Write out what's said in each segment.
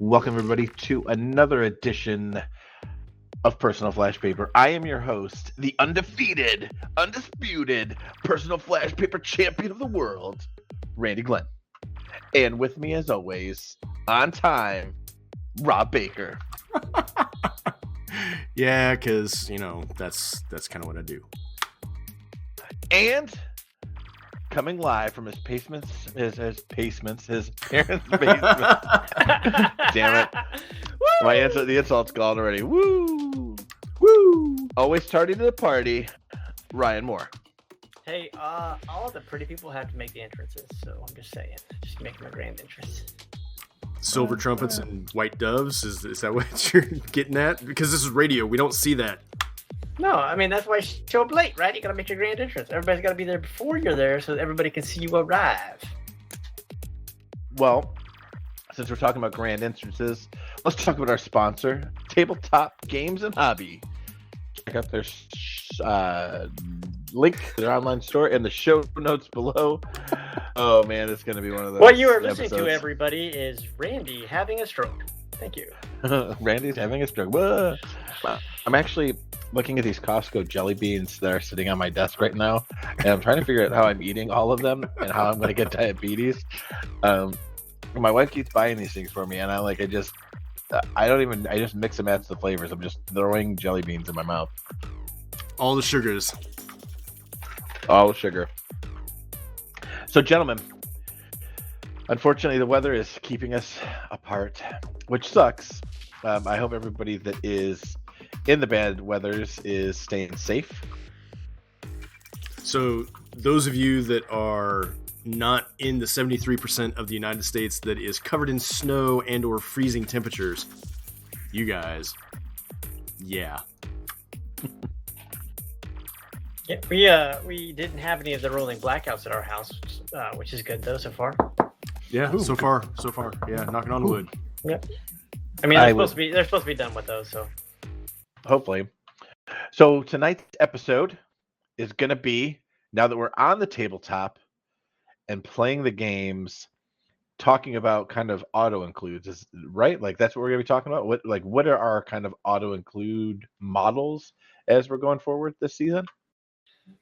Welcome, everybody, to another edition of Personal Flash Paper. I am your host, the undefeated, undisputed Personal Flash Paper champion of the world, Randy Glenn. And with me, as always, on time, Rob Baker. Yeah, because, that's kind of what I do. And coming live from his basements, his parents' basement. Damn it. The insult's gone already. Woo! Woo! Always tardy to the party, Ryan Moore. Hey, all of the pretty people have to make the entrances, so I'm just saying. Just make them a grand entrance. Silver trumpets and white doves? Is that what you're getting at? Because this is radio. We don't see that. No, I mean, that's why you show up late, right? You gotta make your grand entrance. Everybody's gotta be there before you're there so that everybody can see you arrive. Well, since we're talking about grand entrances, let's talk about our sponsor, Tabletop Games and Hobby. Check out their link to their online store in the show notes below. Oh man, it's going to be one of those. What you are listening to, everybody, is Randy having a stroke. Thank you. Randy's having a stroke. Whoa. I'm actually looking at these Costco jelly beans that are sitting on my desk right now, and I'm trying to figure out how I'm eating all of them and how I'm going to get diabetes. My wife keeps buying these things for me, and I just mix and match the flavors. I'm just throwing jelly beans in my mouth. All the sugars. All the sugar. So, gentlemen, unfortunately, the weather is keeping us apart, which sucks. I hope everybody that is in the bad weathers is staying safe. So, those of you that are not in the 73% of the United States that is covered in snow and or freezing temperatures, you guys, yeah. Yeah, we didn't have any of the rolling blackouts at our house, which is good though so far. Yeah, so far. Yeah, knocking on wood. Yep. I mean, they're supposed to be done with those, so hopefully. So tonight's episode is going to be, now that we're on the tabletop and playing the games, talking about kind of auto includes, right? Like that's what we're going to be talking about. What are our kind of auto include models as we're going forward this season?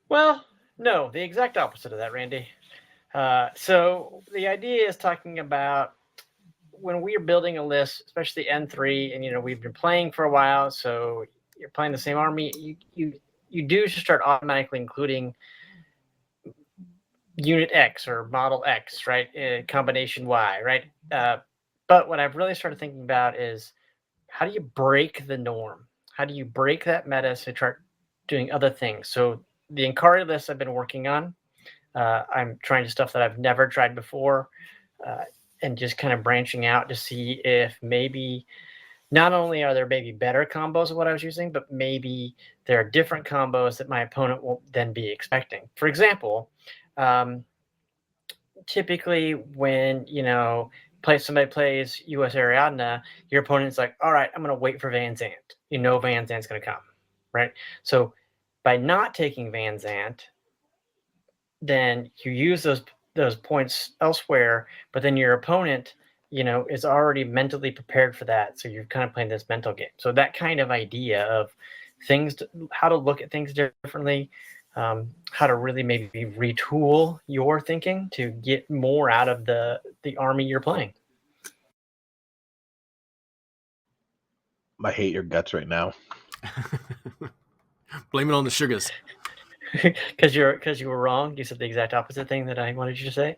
Well, no, the exact opposite of that, Randy. So the idea is talking about when we are building a list, especially N3, and we've been playing for a while, so you're playing the same army. You do start automatically including unit X or model X, right? Combination Y, right? But what I've really started thinking about is how do you break the norm? How do you break that meta so start doing other things? So the Inkari list I've been working on. I'm trying stuff that I've never tried before, and just kind of branching out to see if maybe not only are there maybe better combos of what I was using, but maybe there are different combos that my opponent won't then be expecting. For example, typically when somebody plays US Ariadna, your opponent's like, all right, I'm going to wait for Van Zandt. Van Zandt's going to come, right? So by not taking Van Zandt, then you use those points elsewhere, but then your opponent, is already mentally prepared for that. So you're kind of playing this mental game. So that kind of idea of how to look at things differently, how to really maybe retool your thinking to get more out of the army you're playing. I hate your guts right now. Blame it on the sugars. Because you were wrong. You said the exact opposite thing that I wanted you to say.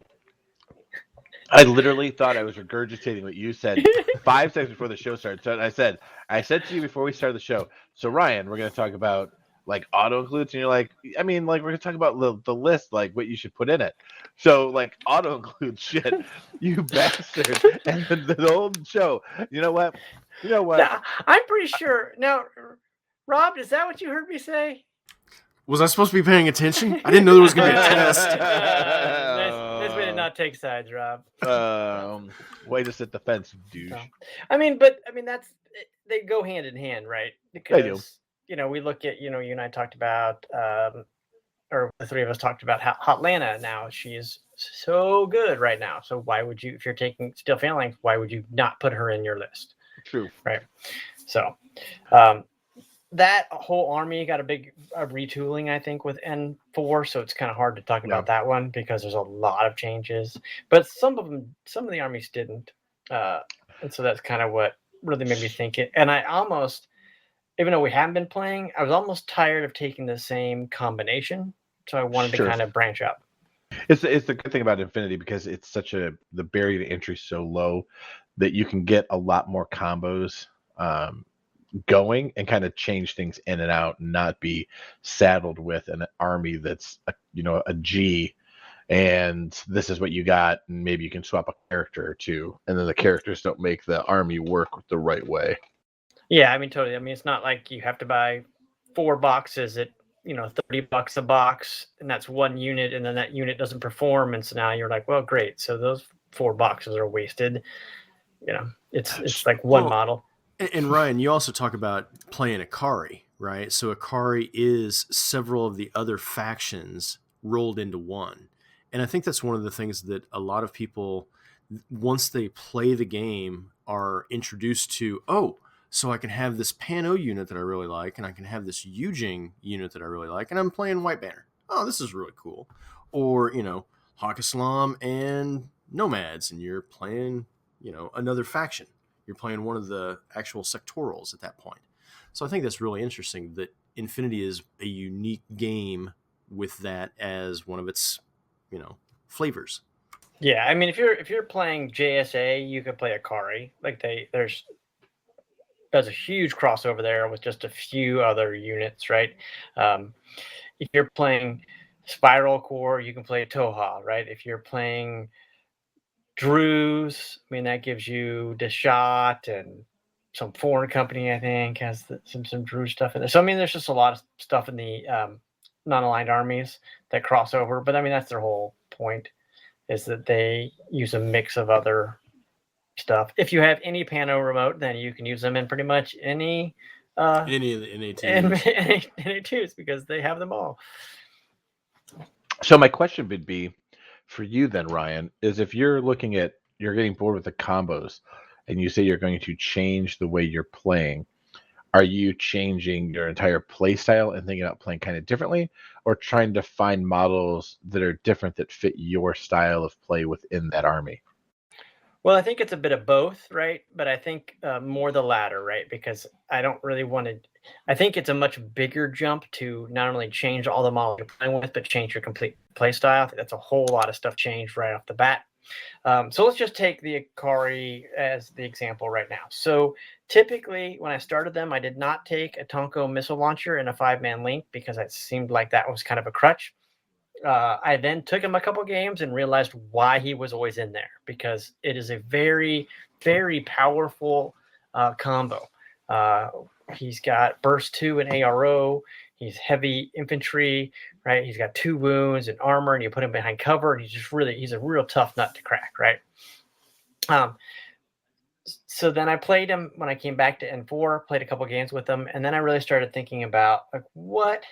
I literally thought I was regurgitating what you said 5 seconds before the show started. So I said to you before we started the show, so Ryan, we're going to talk about like auto includes, and you're like, I mean, like we're going to talk about the list, like what you should put in it. So like auto include shit, you bastard. And the whole show, you know what? Now, I'm pretty sure. Now, Rob, is that what you heard me say? Was I supposed to be paying attention? I didn't know there was going to be a test. Nice way to not take sides, Rob. Way to sit the fence, douche. So, they go hand in hand, right? They do. We look at, you and I talked about or the three of us talked about how Hotlanta now. She is so good right now. So why would you, if you're taking Steel Phalanx, why would you not put her in your list? True. Right. So that whole army got a big retooling, I think, with N4. So it's kind of hard to talk about that one because there's a lot of changes. But some of the armies didn't. And so that's kind of what really made me think it. And I almost, even though we haven't been playing, I was almost tired of taking the same combination. So I wanted to kind of branch up. It's the good thing about Infinity because it's the barrier to entry so low that you can get a lot more combos going and kind of change things in and out and not be saddled with an army that's a G and this is what you got, and maybe you can swap a character or two, and then the characters don't make the army work the right way. Yeah, I mean, totally. I mean, it's not like you have to buy 4 boxes at $30 a box, and that's one unit, and then that unit doesn't perform, and so now you're like, well, great. So those 4 boxes are wasted. It's like one model. And Ryan, you also talk about playing Akari, right? So Akari is several of the other factions rolled into one. And I think that's one of the things that a lot of people, once they play the game, are introduced to, so I can have this Pan-O unit that I really like, and I can have this Yujing unit that I really like, and I'm playing White Banner. Oh, this is really cool. Or, Hawk Islam and Nomads, and you're playing, another faction. You're playing one of the actual sectorals at that point. So I think that's really interesting that Infinity is a unique game with that as one of its, flavors. Yeah, I mean, if you're playing JSA, you could play Akari. Like there's a huge crossover there with just a few other units, right? If you're playing Spiral Core, you can play Toha, right? If you're playing Druze, I mean, that gives you Deshat and some foreign company, I think, has some Druze stuff in there. So, I mean, there's just a lot of stuff in the non-aligned armies that cross over. But, I mean, that's their whole point, is that they use a mix of other stuff. If you have any Pano remote, then you can use them in pretty much any of the NA2s. NA2s because they have them all. So my question would be for you then, Ryan, is if you're getting bored with the combos and you say you're going to change the way you're playing, are you changing your entire play style and thinking about playing kind of differently, or trying to find models that are different that fit your style of play within that army? Well, I think it's a bit of both, right? But I think more the latter, right? Because I don't really want to. I think it's a much bigger jump to not only change all the models you're playing with, but change your complete play style. I think that's a whole lot of stuff changed right off the bat. So let's just take the Akari as the example right now. So typically, when I started them, I did not take a Tonko missile launcher in a 5-man link because it seemed like that was kind of a crutch. I then took him a couple games and realized why he was always in there, because it is a very, very powerful combo. He's got burst 2 and ARO. He's heavy infantry, right? He's got 2 wounds and armor, and you put him behind cover, and he's a real tough nut to crack, right? So then I played him when I came back to N4, played a couple games with him, and then I really started thinking about like what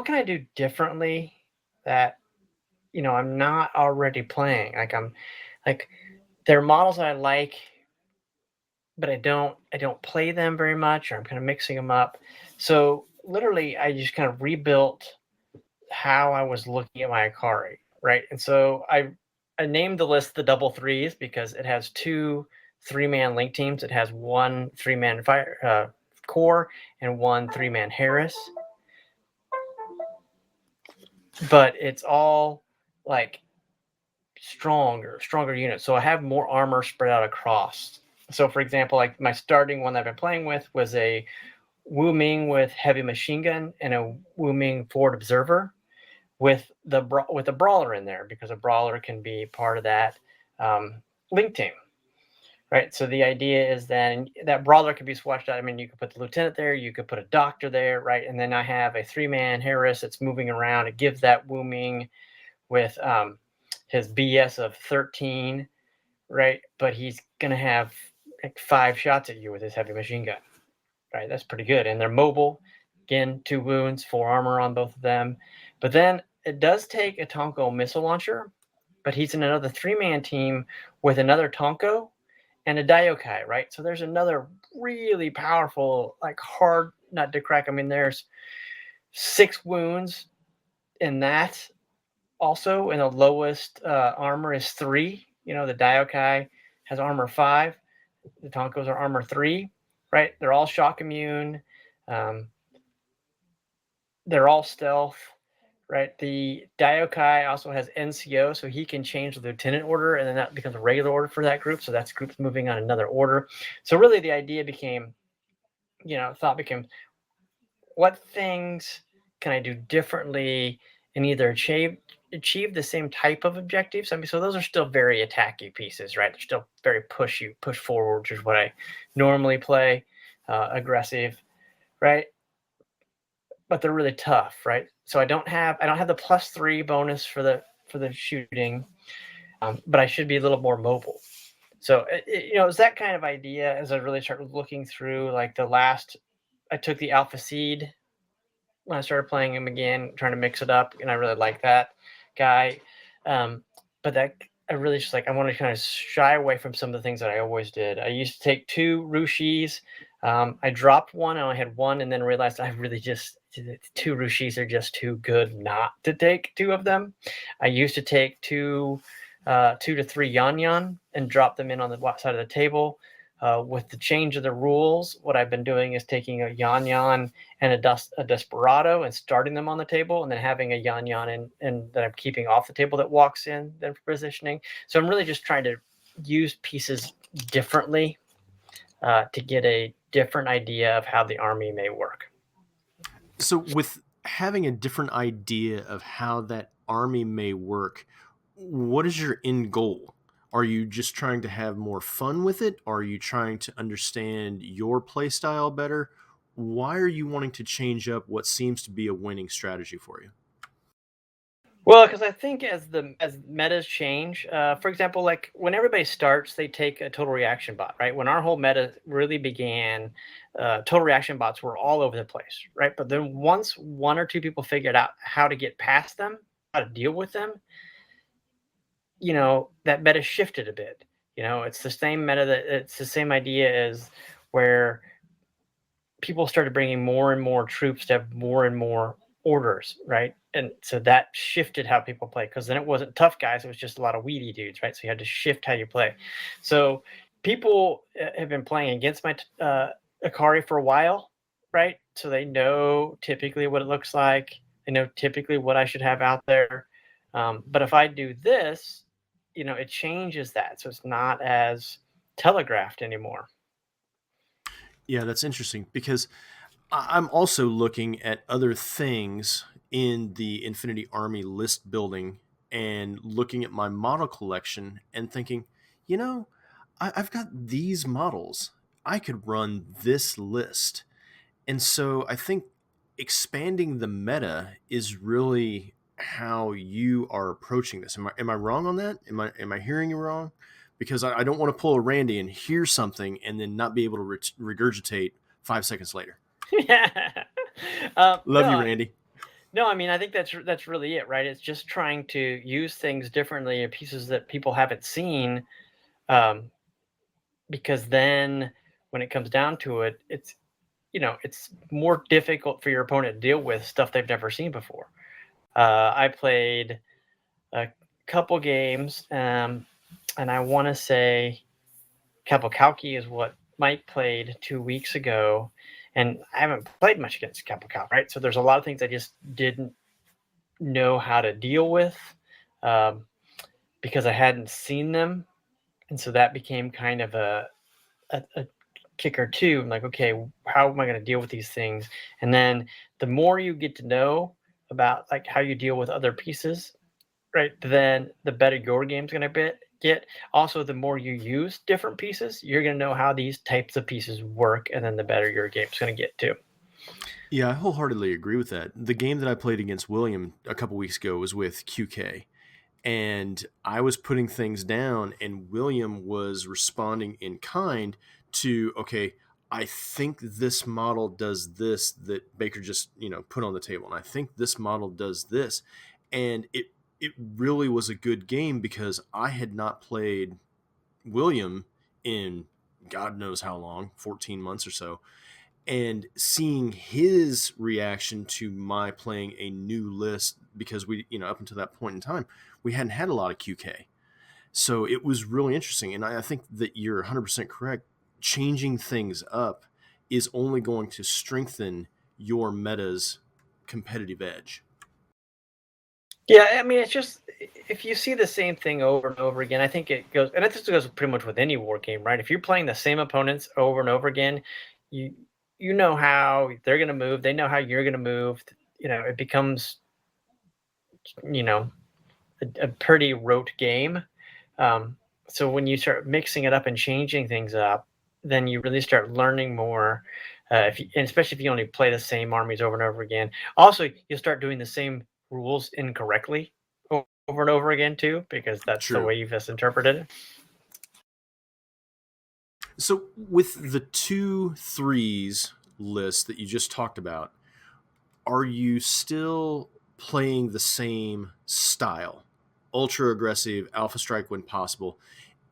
can I do differently that I'm not already playing? Like there are models I like, but I don't play them very much, or I'm kind of mixing them up. So literally I just kind of rebuilt how I was looking at my Akari, right? And so I named the list the double threes because it has 2 3-man link teams. It has 1 3-man fire core and 1 3-man Harris. But it's all like stronger units. So I have more armor spread out across. So for example, like my starting one that I've been playing with was a Wu Ming with heavy machine gun and a Wu Ming forward observer with a brawler in there, because a brawler can be part of that link team. Right. So the idea is then that brawler could be swatched out. I mean, you could put the lieutenant there, you could put a doctor there, right? And then I have a 3-man Harris that's moving around. It gives that Wu Ming with his BS of 13, right? But he's going to have like 5 shots at you with his heavy machine gun, right? That's pretty good. And they're mobile. Again, 2 wounds, 4 armor on both of them. But then it does take a Tonko missile launcher, but he's in another 3-man team with another Tonko and a Daiokai, right? So there's another really powerful, like hard nut to crack. I mean, there's 6 wounds in that also, and the lowest armor is 3. You know, the Daiokai has armor 5. The Tonkos are armor 3, right? They're all shock immune. They're all stealth, right? The Daiokai also has NCO, so he can change the lieutenant order, and then that becomes a regular order for that group. So that's groups moving on another order. So really, the idea became, thought became, what things can I do differently and either achieve the same type of objectives? I mean, so those are still very attacky pieces, right? They're still very push forward, which is what I normally play, aggressive, right? But they're really tough, right? So I don't have the +3 bonus for the shooting, but I should be a little more mobile. So it's that kind of idea as I really started looking through like I took the Alpha Seed when I started playing him again, trying to mix it up, and I really like that guy. But that I really just like I want to kind of shy away from some of the things that I always did. I used to take 2 Rushis. I dropped one, and I had one, and then realized I really just 2 Rushis are just too good not to take 2 of them. I used to take 2 to 3 Yan Yan and drop them in on the side of the table. With the change of the rules, what I've been doing is taking a Yan Yan and a Desperado and starting them on the table, and then having a Yan Yan and that I'm keeping off the table that walks in, then for positioning. So I'm really just trying to use pieces differently to get a different idea of how the army may work. So with having a different idea of how that army may work, what is your end goal? Are you just trying to have more fun with it? Are you trying to understand your play style better? Why are you wanting to change up what seems to be a winning strategy for you? Well, because I think as metas change, for example, like when everybody starts, they take a total reaction bot, right? When our whole meta really began, total reaction bots were all over the place, right? But then once 1 or 2 people figured out how to get past them, how to deal with them, that meta shifted a bit. It's the same it's the same idea as where people started bringing more and more troops to have more and more orders, right? And so that shifted how people play, because then it wasn't tough guys, it was just a lot of weedy dudes, right? So you had to shift how you play. So people have been playing against my Akari for a while, right? So they know typically what it looks like. They know typically what I should have out there. But if I do this, it changes that. So it's not as telegraphed anymore. Yeah, that's interesting because I'm also looking at other things in the Infinity Army list building and looking at my model collection and thinking, you know, I've got these models. I could run this list. And so I think expanding the meta is really how you are approaching this. Am I wrong on that? Am I hearing you wrong? Because I don't want to pull a Randy and hear something and then not be able to regurgitate 5 seconds later. Yeah. Love No, you, Randy. no, I mean, I think that's really it, right? It's just trying to use things differently, pieces that people haven't seen, because then when it comes down to it, it's more difficult for your opponent to deal with stuff they've never seen before. I played a couple games, and I want to say Kapokauki is what Mike played 2 weeks ago, and I haven't played much against Kapokauki, right? So there's a lot of things I just didn't know how to deal with, um, because I hadn't seen them, and so that became kind of a kicker too. I'm like, okay, how am I going to deal with these things? And then the more you get to know about like how you deal with other pieces, right? Then the better your game's going to get. Also, the more you use different pieces, you're going to know how these types of pieces work, and then the better your game's going to get too. Yeah, I wholeheartedly agree with that. The game that I played against William a couple weeks ago was with QK, and I was putting things down, and William was responding in kind to, okay, I think this model does this that Baker just, put on the table. And I think this model does this. And it really was a good game because I had not played William in God knows how long, 14 months or so. And seeing his reaction to my playing a new list, because we, up until that point in time, we hadn't had a lot of QK. So it was really interesting. And I think that you're 100% correct. Changing things up is only going to strengthen your meta's competitive edge. Yeah, I mean, it's just if you see the same thing over and over again, I think it goes, and this goes pretty much with any war game, right? If you're playing the same opponents over and over again, you you know how they're going to move, they know how you're going to move. It becomes you know a pretty rote game. Um, so when you start mixing it up and changing things up, then you really start learning more. And especially if you only play the same armies over and over again. Also, you'll start doing the same rules incorrectly over and over again too, because that's the True. way you've misinterpreted it. So with the 2/3s list that you just talked about, are you still playing the same style? Ultra aggressive, alpha strike when possible,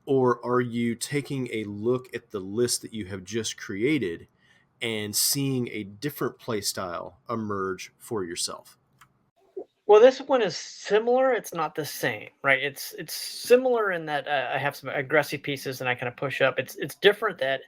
or are you taking a look at the list that you have just created and seeing a different play style emerge for yourself? Well, this one is similar. It's not the same, right? It's similar in that I have some aggressive pieces and I kind of push up. It's different that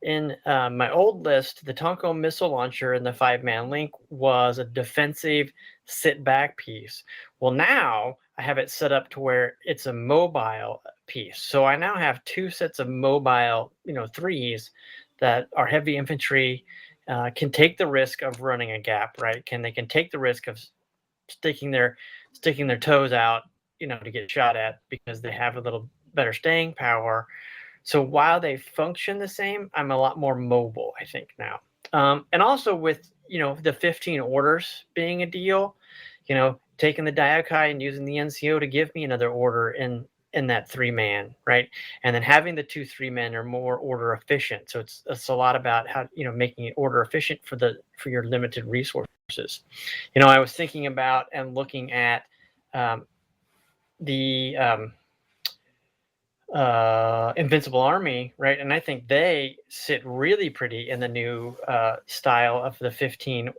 in my old list, the Tonko missile launcher in the 5-man link was a defensive sit back piece. Well, now I have it set up to where it's a mobile piece. So I now have two sets of mobile, threes that are heavy infantry. Can take the risk of running a gap, right? They can take the risk of sticking their toes out, to get shot at because they have a little better staying power. So while they function the same, I'm a lot more mobile, I think now. And also with the 15 orders being a deal, taking the Diokai and using the NCO to give me another order in that 3-man, right? And then having the 2 3-men are more order efficient. So it's a lot about how making it order efficient for your limited resources. I was thinking about and looking at the Invincible Army, right? And I think they sit really pretty in the new style of the 15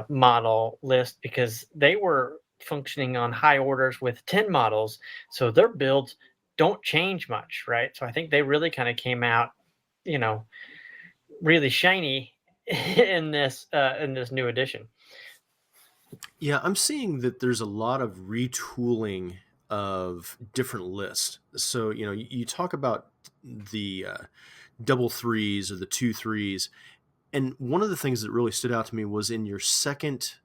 model list because they were functioning on high orders with 10 models. So their builds don't change much, right? So I think they really kind of came out, really shiny in this new edition. Yeah, I'm seeing that there's a lot of retooling of different lists. So, you talk about the double threes or the 2/3s. And one of the things that really stood out to me was in your second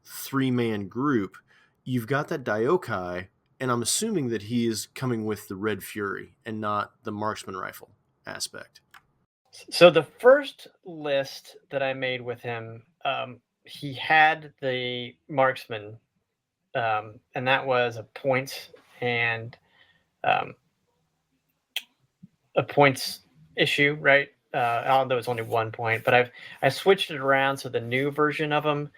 3-man group, you've got that Diokai, and I'm assuming that he is coming with the Red Fury and not the marksman rifle aspect. So the first list that I made with him, he had the marksman, and that was a points and um, a points issue, right? Although it's only 1 point, but I switched it around so the new version of him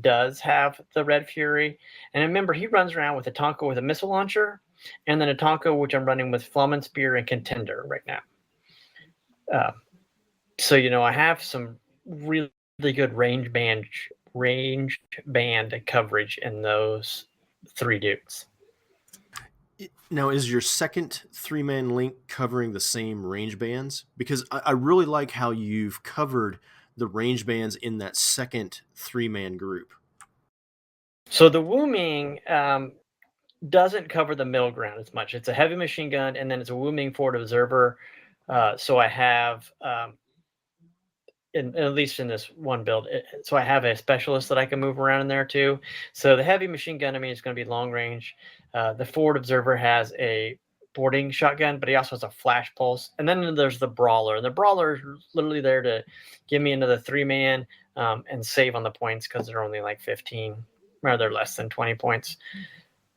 does have the Red Fury. And remember, he runs around with a Tonka with a missile launcher, and then a Tonka which I'm running with Flamen Spear and Contender right now. So I have some really good range band coverage in those 3 dudes. Now, is your second 3-man link covering the same range bands? Because I really like how you've covered the range bands in that second 3-man group. So the Wu Ming doesn't cover the middle ground as much. It's a heavy machine gun, and then it's a Wu Ming forward observer. So I have, at least in this one build, so I have a specialist that I can move around in there too. So the heavy machine gun, is going to be long range. The forward observer has a boarding shotgun, but he also has a flash pulse. And then there's the brawler, and the brawler is literally there to give me another 3-man and save on the points because they're only like 15, or they're less than 20 points.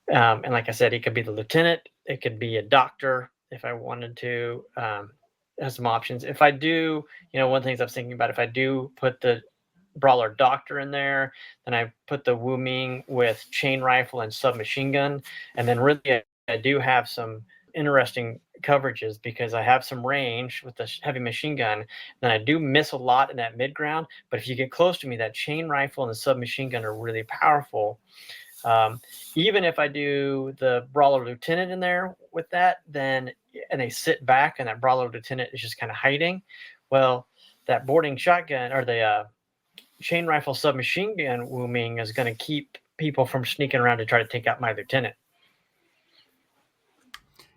And like I said, it could be the lieutenant, it could be a doctor if I wanted to. has some options. If I do, one of the things I was thinking about, if I do put the Brawler Doctor in there, then I put the Wu Ming with chain rifle and submachine gun, and then really I do have some interesting coverages because I have some range with the heavy machine gun. Then I do miss a lot in that mid ground, but if you get close to me, that chain rifle and the submachine gun are really powerful. Even if I do the Brawler Lieutenant in there with that, then and they sit back and that Brawler Lieutenant is just kind of hiding, well, that boarding shotgun or the chain rifle submachine gun Wu Ming is going to keep people from sneaking around to try to take out my lieutenant.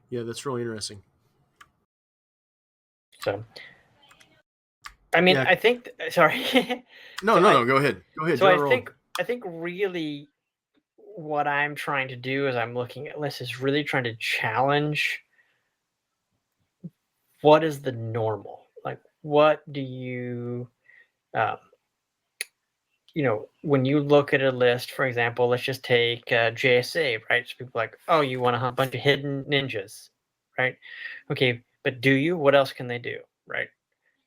Yeah, that's really interesting. So, I mean, Yeah. I think. Sorry. No, go ahead. Go ahead. So I think really what I'm trying to do as I'm looking at lists is really trying to challenge what is the normal. Like, what do you, um, when you look at a list, for example, let's just take JSA, right? So people are like, oh, you want to hunt a bunch of hidden ninjas, right? Okay, but do you? What else can they do, right?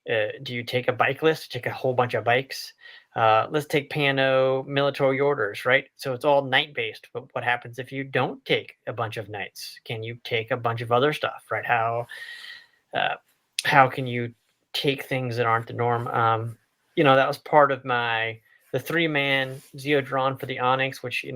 Do you take a bike list? Take a whole bunch of bikes? Let's take Pano military orders, right? So it's all night based. But what happens if you don't take a bunch of knights? Can you take a bunch of other stuff, right? How can you take things that aren't the norm? That was part of the 3-man Zeodron for the Onyx, which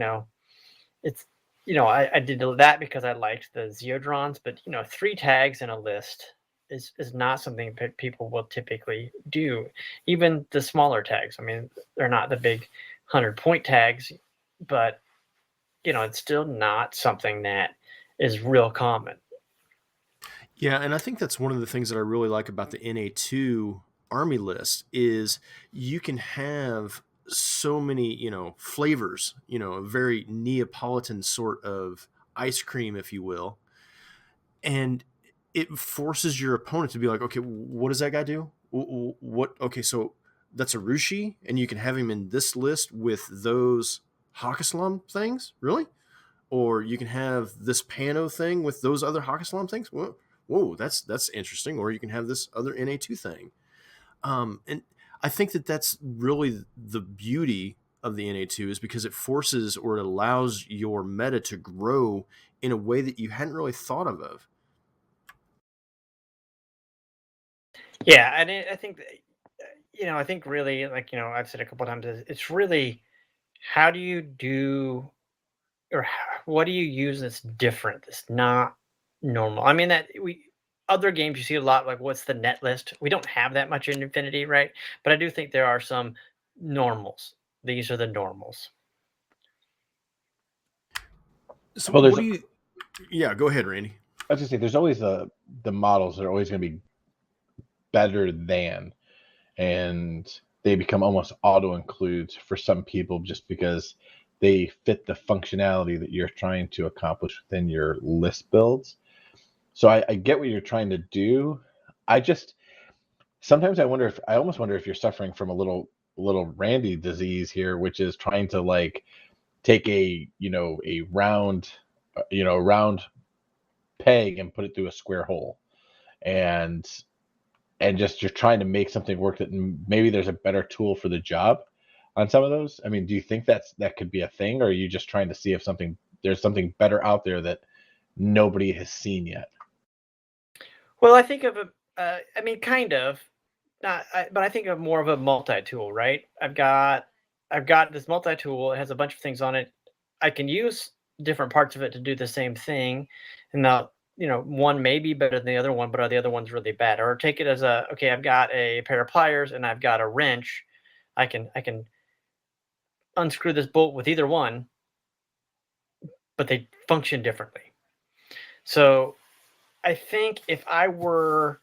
it's I did that because I liked the Zeodrons, but 3 tags in a list is not something that people will typically do. Even the smaller tags. I mean, they're not the big 100-point tags, but it's still not something that is real common. Yeah, and I think that's one of the things that I really like about the NA2 Army list is you can have so many, flavors, a very Neapolitan sort of ice cream, if you will. And it forces your opponent to be like, okay, what does that guy do? What? Okay, so that's a Rushi, and you can have him in this list with those Hakaslam things, really? Or you can have this Pano thing with those other Hakaslam things. Whoa, that's interesting. Or you can have this other NA2 thing. And I think that that's really the beauty of the NA2 is because it forces or it allows your meta to grow in a way that you hadn't really thought of. Yeah, and I think I think really, like I've said a couple of times, it's really how do you do or what do you use that's different, that's not normal? I mean, that we other games you see a lot like what's the net list? We don't have that much in Infinity, right? But I do think there are some normals. These are the normals. So Well, what do you? Yeah, go ahead, Randy. I was gonna say there's always the models that are always going to be better than, and they become almost auto includes for some people just because they fit the functionality that you're trying to accomplish within your list builds. So I get what you're trying to do. I just sometimes I almost wonder if you're suffering from a little Randy disease here, which is trying to like take a round peg and put it through a square hole, and just you're trying to make something work that maybe there's a better tool for the job on some of those. I mean, do you think that could be a thing, or are you just trying to see if there's something better out there that nobody has seen yet? Well, I think of I mean, kind of, not, but I think of more of a multi-tool, right? I've got this multi-tool. It has a bunch of things on it. I can use different parts of it to do the same thing, and now one may be better than the other one, but are the other ones really bad? Or take it as okay, I've got a pair of pliers and I've got a wrench. I can unscrew this bolt with either one, but they function differently. So I think if I were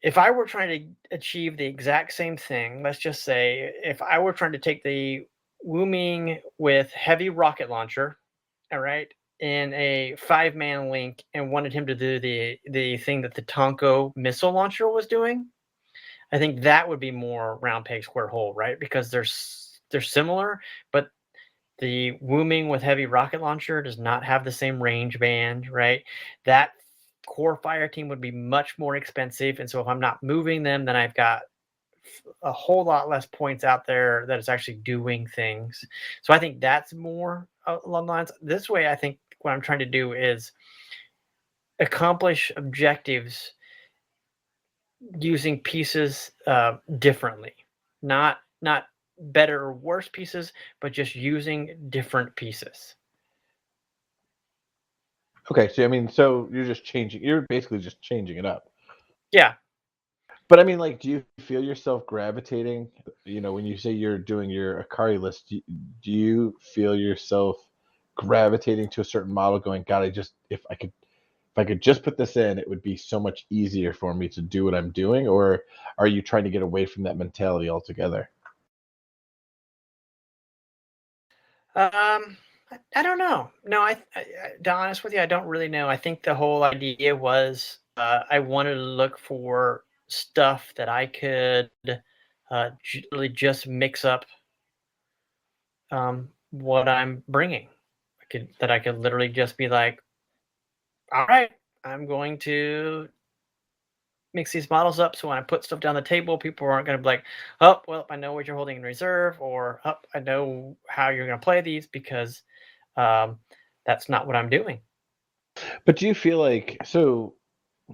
trying to achieve the exact same thing, let's just say if I were trying to take the Wu Ming with heavy rocket launcher, all right, in a 5-man link and wanted him to do the thing that the Tonko missile launcher was doing, I think that would be more round peg square hole, right? Because they're similar, but the Wu Ming with heavy rocket launcher does not have the same range band, right? That core fire team would be much more expensive, and so if I'm not moving them, then I've got a whole lot less points out there that is actually doing things. So I think that's more along the lines. This way, I think what I'm trying to do is accomplish objectives using pieces differently, not better or worse pieces, but just using different pieces. Okay, so I mean, so you're basically just changing it up. Yeah. But I mean, like, do you feel yourself gravitating? When you say you're doing your Akari list, do you feel yourself gravitating to a certain model, going, God, if I could just put this in, it would be so much easier for me to do what I'm doing? Or are you trying to get away from that mentality altogether? I don't know. No, to be honest with you, I don't really know. I think the whole idea was I wanted to look for stuff that I could really just mix up what I'm bringing. I could literally just be like, all right, I'm going to mix these models up so when I put stuff down the table, people aren't going to be like, oh, well, I know what you're holding in reserve, or oh, I know how you're going to play these because um, that's not what I'm doing. But do you feel like, so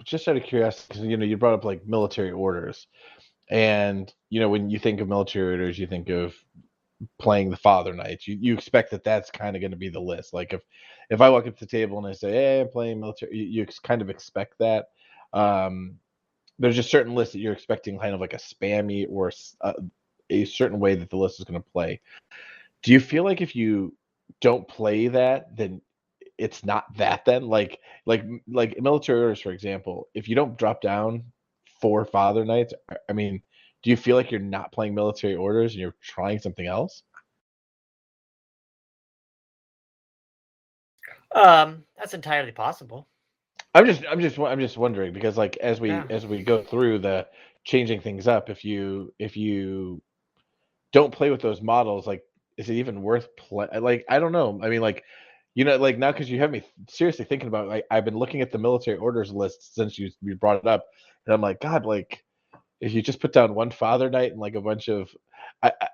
just out of curiosity, because you brought up like military orders, and when you think of military orders, you think of playing the Father Knights. You expect that that's kind of going to be the list. Like if I walk up to the table and I say, "Hey, I'm playing military," you kind of expect that. Um, there's just certain lists that you're expecting, kind of like a spammy or a certain way that the list is going to play. Do you feel like if you don't play that, then it's not that? Then like military orders, for example, if you don't drop down 4 Father Knights, I mean, do you feel like you're not playing military orders and you're trying something else? That's entirely possible. I'm just wondering, because like Yeah. as we go through the changing things up, if you don't play with those models, like, is it even worth play? Like, I don't know. I mean, like, like, now, because you have me seriously thinking about, like, I've been looking at the military orders list since you brought it up, and I'm like, God, like, if you just put down one Father Knight and like a bunch of, I I,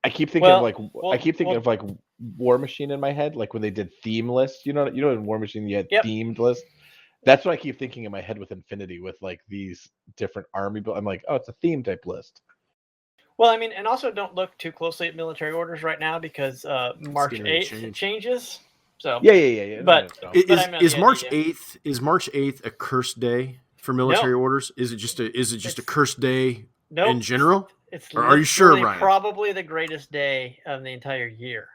I keep thinking of Well, like I well, keep thinking well. of like War Machine in my head, like when they did theme lists. In War Machine you had Yep. themed lists. That's what I keep thinking in my head with Infinity, with like these different army I'm like, oh, it's a theme type list. Well, I mean, and also don't look too closely at military orders right now because It's March getting ready to 8th change. changes. So, Yeah. No, but no, no. but I know the Is March idea. 8th a cursed day for No, military orders? Is it just a it's cursed day nope. in general? It's Or are you sure, literally Ryan? probably the greatest day of the entire year.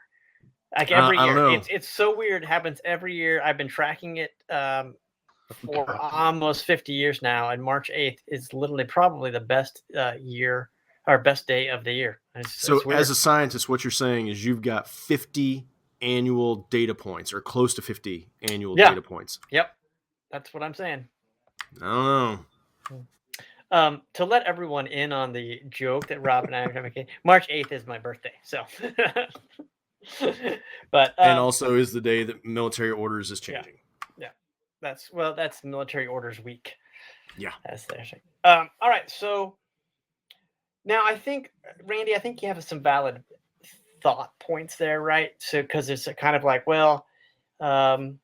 Like every I don't year, know. it's so weird. It happens every year. I've been tracking it for almost 50 years now, and March 8th is literally probably the best year or best day of the year. So, It's as weird. a scientist, what you're saying is you've got 50 annual data points, or close to 50 annual Yeah. data points. Yep. That's what I'm saying. I don't know. To let everyone in on the joke that Rob and I are making, March 8th is my birthday. So, but And also is the day that military orders is yeah, changing. yeah, that's military orders week. Yeah. That's their thing. All right. So now I think, Randy, I think you have some valid thought points there, right? So, because it's a kind of like, well, um,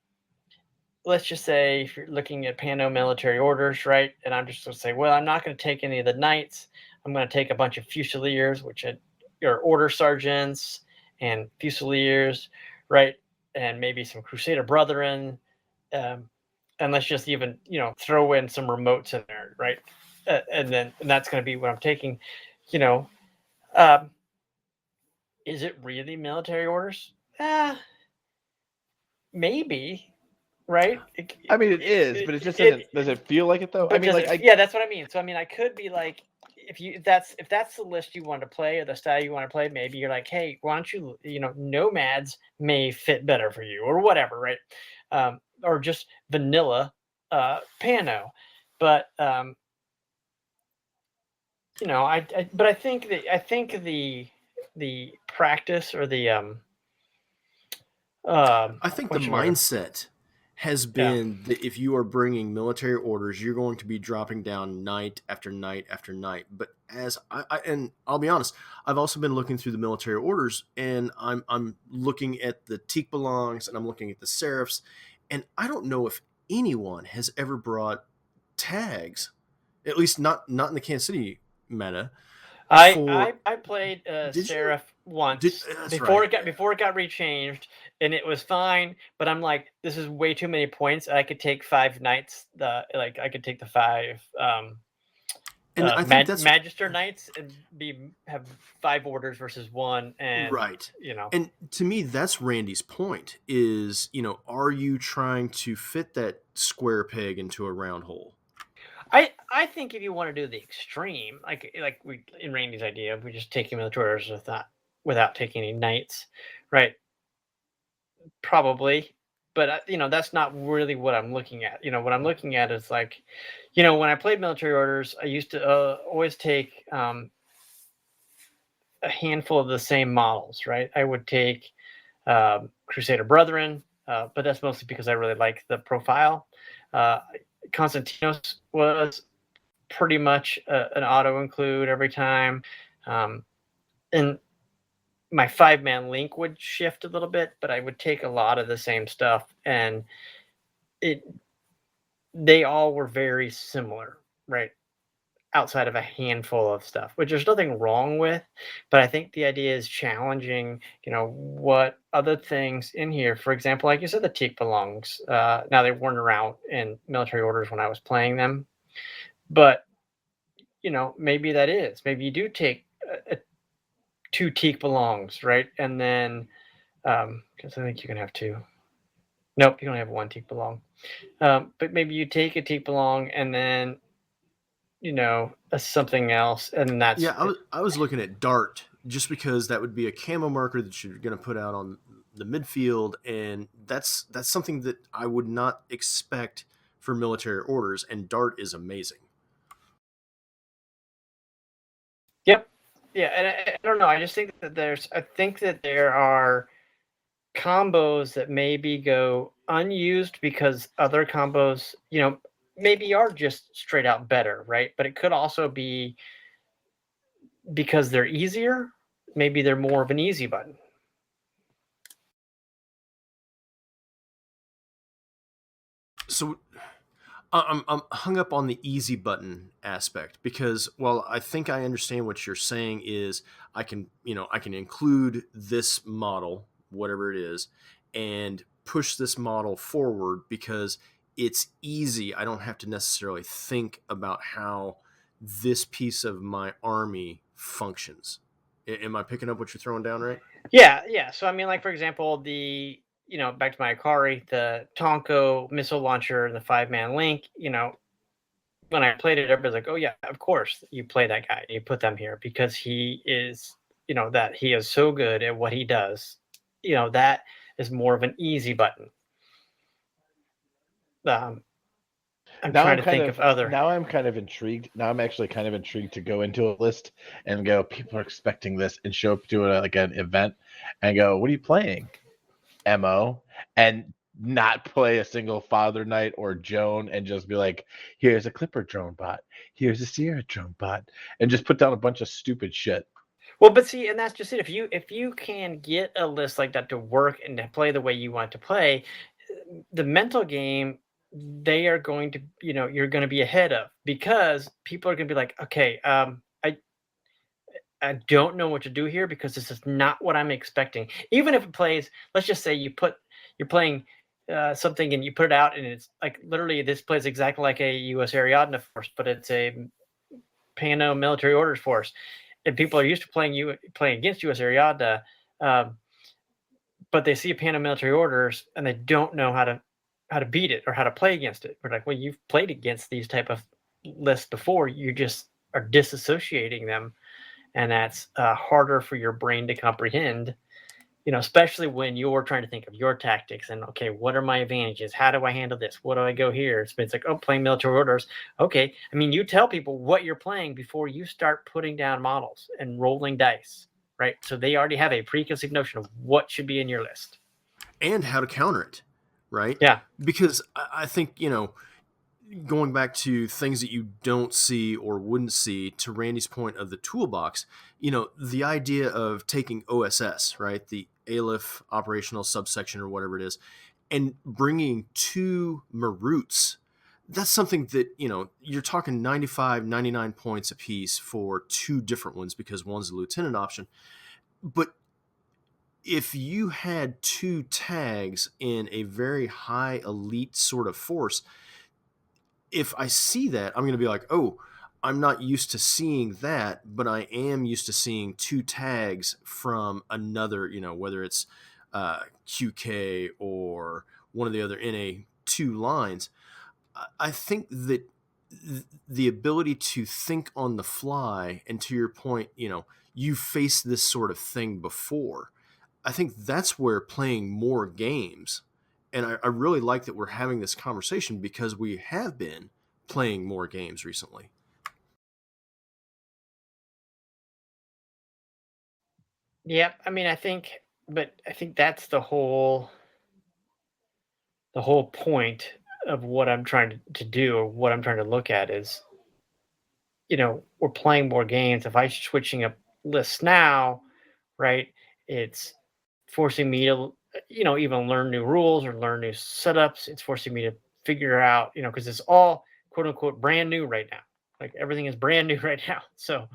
let's just say if you're looking at Pano military orders, right? And I'm just going to say, well, I'm not going to take any of the knights. I'm going to take a bunch of fusiliers, which are order sergeants and fusiliers, right? And maybe some Crusader Brethren. Um, and let's just even, throw in some remotes in there, right? And that's going to be what I'm taking, you know. Um, is it really military orders? Maybe, right? I mean, it is, but it just It doesn't. Does it feel like it though? I but mean, does like, it? Yeah, that's what I mean. So I mean, I could be like, if that's the list you want to play or the style you want to play, maybe you're like, hey, why don't you, nomads may fit better for you or whatever, right? Or just vanilla Pano, but but I think the practice or the I think the what you want mindset has been that if you are bringing military orders, you're going to be dropping down night after night after night. But as and I'll be honest, I've also been looking through the military orders, and I'm looking at the Teak belongs, and I'm looking at the Seraphs, and I don't know if anyone has ever brought tags, at least not in the Kansas City meta. I played Did Seraph once that's before right. it got rechanged, and it was fine. But I'm like, this is way too many points. I could take 5 knights. I could take the 5 And I think that's Magister knights and have 5 orders versus 1, and right. you know. And to me, that's Randy's point: is, are you trying to fit that square peg into a round hole? I think if you want to do the extreme, like we in Randy's idea, we just take military orders without taking any knights, right? Probably, but that's not really what I'm looking at. What I'm looking at is like, when I played military orders, I used to always take a handful of the same models, right? I would take Crusader Brethren, but that's mostly because I really like the profile. Constantinos was pretty much an auto include every time, and my 5-man link would shift a little bit, but I would take a lot of the same stuff, and they all were very similar, right? Outside of a handful of stuff, which there's nothing wrong with, but I think the idea is challenging, what other things in here. For example, like you said, the Teak belongs. Now, they weren't around in military orders when I was playing them, but maybe that is. Maybe you do take 2 Teak belongs, right? And then, because I think you can have 2. Nope, you can only have 1 Teak belong. But maybe you take a Teak belong and then something else, and that's I was looking at Dart just because that would be a camo marker that you're going to put out on the midfield, and that's something that I would not expect for military orders, and Dart is amazing. Yep. Yeah, and I don't know. I just think that there are combos that maybe go unused because other combos, maybe are just straight out better, right? But it could also be because they're easier. Maybe they're more of an easy button. So I'm hung up on the easy button aspect because while I think I understand what you're saying is I can include this model, whatever it is, and push this model forward because it's easy. I don't have to necessarily think about how this piece of my army functions. Am I picking up what you're throwing down right? Yeah. So I mean, like for example, back to my Akari, the Tonko missile launcher and the 5-man link. When I played it, everybody's like, "Oh yeah, of course you play that guy. You put them here because he is, that he is so good at what he does. That is more of an easy button." I'm trying to think of other. Now I'm kind of intrigued. Now I'm actually kind of intrigued to go into a list and go, people are expecting this, and show up to like an event and go, what are you playing? MO, and not play a single Father Knight or Joan, and just be like, here's a Clipper drone bot, here's a Sierra drone bot, and just put down a bunch of stupid shit. Well, but see, and that's just it. If you can get a list like that to work and to play the way you want to play, the mental game, they are going to, you're going to be ahead of, because people are going to be like, okay, I don't know what to do here because this is not what I'm expecting. Even if it plays, let's just say you're playing something and you put it out and it's like literally this plays exactly like a U.S. Ariadne force, but it's a Pano military orders force, and people are used to playing against U.S. Ariadne, but they see a Pano military orders and they don't know how to beat it or how to play against it. We're like, well, you've played against these type of lists before. You just are disassociating them, and that's harder for your brain to comprehend. Especially when you're trying to think of your tactics and, okay, what are my advantages? How do I handle this? What do I go here? It's like, oh, playing military orders. Okay. I mean, you tell people what you're playing before you start putting down models and rolling dice, right? So they already have a preconceived notion of what should be in your list. And how to counter it. right? Yeah. Because I think, going back to things that you don't see or wouldn't see, to Randy's point of the toolbox, the idea of taking OSS, right, the Aleph operational subsection or whatever it is, and bringing two Maroots, that's something that, you're talking 95, 99 points apiece for two different ones because one's a lieutenant option. But if you had two tags in a very high elite sort of force, if I see that, I'm going to be like, oh, I'm not used to seeing that, but I am used to seeing two tags from another, whether it's QK or one of the other NA2 lines. I think that the ability to think on the fly, and to your point, you faced this sort of thing before. I think that's where playing more games, and I really like that we're having this conversation because we have been playing more games recently. Yep. I mean, I think that's the whole point of what I'm trying to do, or what I'm trying to look at is, we're playing more games. If I'm switching up lists now, right, it's forcing me to, even learn new rules or learn new setups. It's forcing me to figure out, because it's all quote unquote brand new right now. Like everything is brand new right now. So,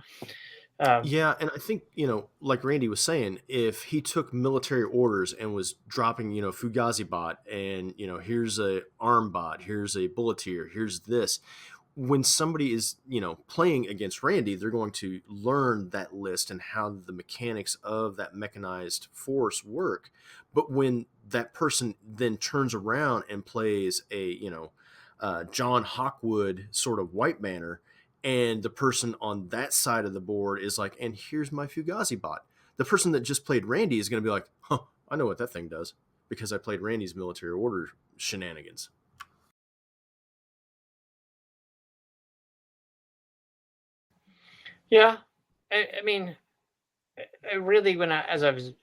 um, Yeah, and I think, like Randy was saying, if he took military orders and was dropping, Fugazi bot and, here's a arm bot, here's a bulleteer, here's this, when somebody is, playing against Randy, they're going to learn that list and how the mechanics of that mechanized force work. But when that person then turns around and plays a, John Hawkwood sort of white banner, and the person on that side of the board is like, and here's my Fugazi bot. The person that just played Randy is going to be like, huh, I know what that thing does because I played Randy's military order shenanigans. yeah, I mean, I really, as I was,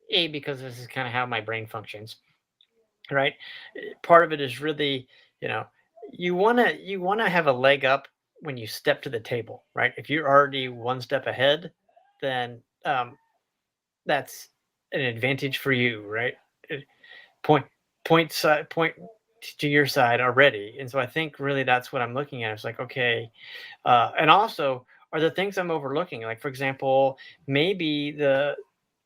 because this is kind of how my brain functions, right? Part of it is really, you know, you wanna have a leg up when you step to the table, right? If you're already one step ahead, then that's an advantage for you, right? It- Point point to your side already, and so I think really that's what I'm looking at. It's like, okay, and also, are there things I'm overlooking? Like, for example, maybe the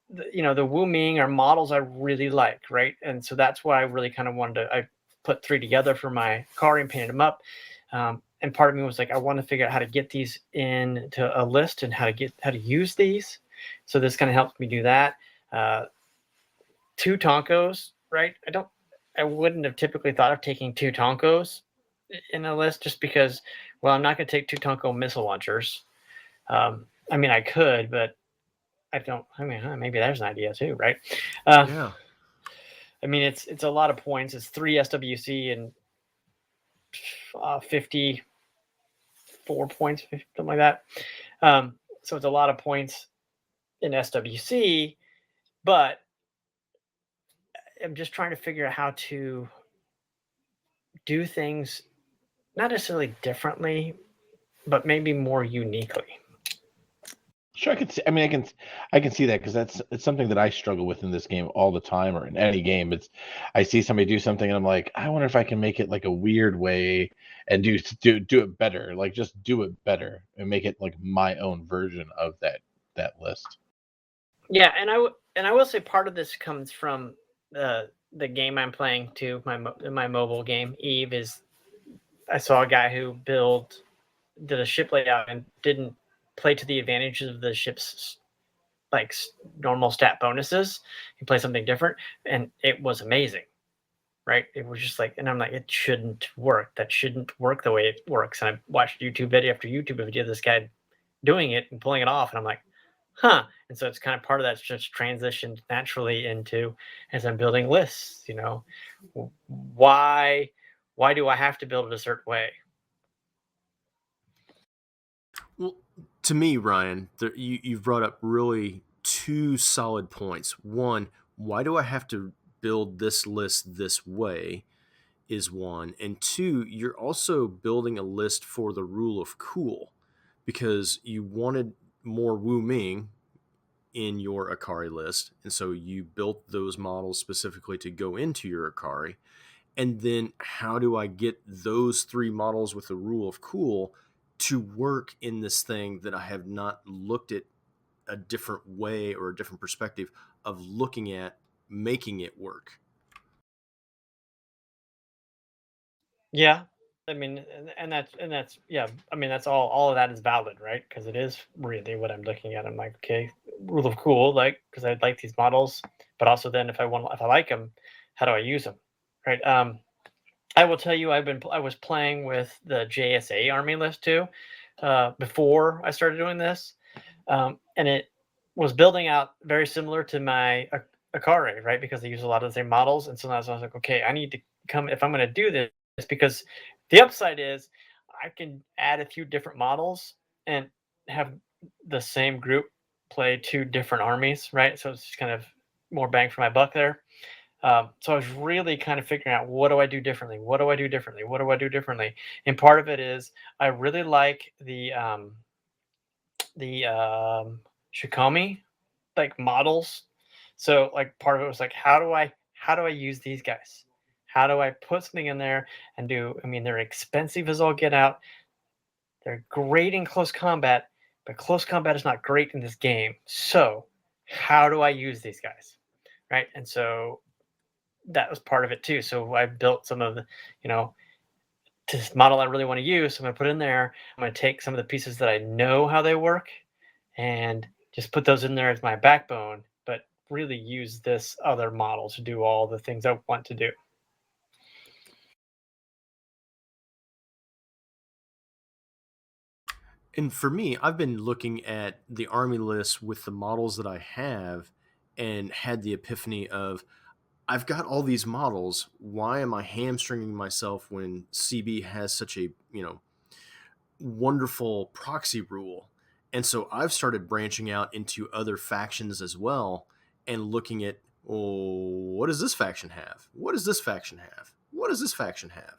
Wu Ming are models I really like, right? And so that's why I really kind of wanted to. I put three together for my car and painted them up. And part of me was like, I want to figure out how to get these into a list and how to use these. So this kind of helps me do that. Uh, Two Tonkos, right? I wouldn't have typically thought of taking two Tonkos in a list just because, well, I'm not going to take two Tonko missile launchers. I mean, I could, but I don't. I mean, maybe there's an idea too, right? Uh, Yeah. I mean, it's a lot of points. It's three SWC and 54 points, something like that. So it's a lot of points in SWC, but I'm just trying to figure out how to do things not necessarily differently, but maybe more uniquely. Sure, I can see. I mean, I can see that because it's something that I struggle with in this game all the time, or in any game. It's I see somebody do something, and I'm like, I wonder if I can make it like a weird way and do it better. Like just do it better and make it like my own version of that list. Yeah, and I will say part of this comes from the game I'm playing too. My mobile game Eve is. I saw a guy who did a ship layout and didn't play to the advantages of the ship's like normal stat bonuses. He played something different, and it was amazing. Right? It was just like, and I'm like, it shouldn't work. That shouldn't work the way it works. And I watched YouTube video after YouTube video of this guy doing it and pulling it off, and I'm like, huh. And so it's kind of part of that's just transitioned naturally into as I'm building lists. Why why do I have to build it a certain way? Well, to me, Ryan, you've brought up really two solid points. One, why do I have to build this list this way is one. And two, you're also building a list for the rule of cool because you wanted more Wu Ming in your Akari list. And so you built those models specifically to go into your Akari. And then how do I get those 3 models with the rule of cool to work in this thing that I have not looked at a different way or a different perspective of looking at making it work? Yeah. I mean, and that's yeah. I mean, that's all of that is valid, right? Because it is really what I'm looking at. I'm like, okay, rule of cool, like because I like these models, but also then if I like them, how do I use them, right? I will tell you, I was playing with the JSA army list too, before I started doing this, and it was building out very similar to my Akari, right? Because they use a lot of the same models, and so I was like, okay, I need to come if I'm going to do this because the upside is I can add a few different models and have the same group play 2 different armies, right? So it's just kind of more bang for my buck there. So I was really kind of figuring out what do I do differently? What do I do differently? What do I do differently? And part of it is I really like the Shikomi like models. So like part of it was like how do I use these guys? How do I put something in there and do? I mean, they're expensive as all get out. They're great in close combat, but close combat is not great in this game. So how do I use these guys? Right. And so that was part of it too. So I built some of the, you know, this model I really want to use. So I'm going to put in there. I'm going to take some of the pieces that I know how they work and just put those in there as my backbone, but really use this other model to do all the things I want to do. And for me, I've been looking at the army list with the models that I have and had the epiphany of I've got all these models. Why am I hamstringing myself when CB has such a, wonderful proxy rule? And so I've started branching out into other factions as well and looking at, oh, what does this faction have? What does this faction have? What does this faction have?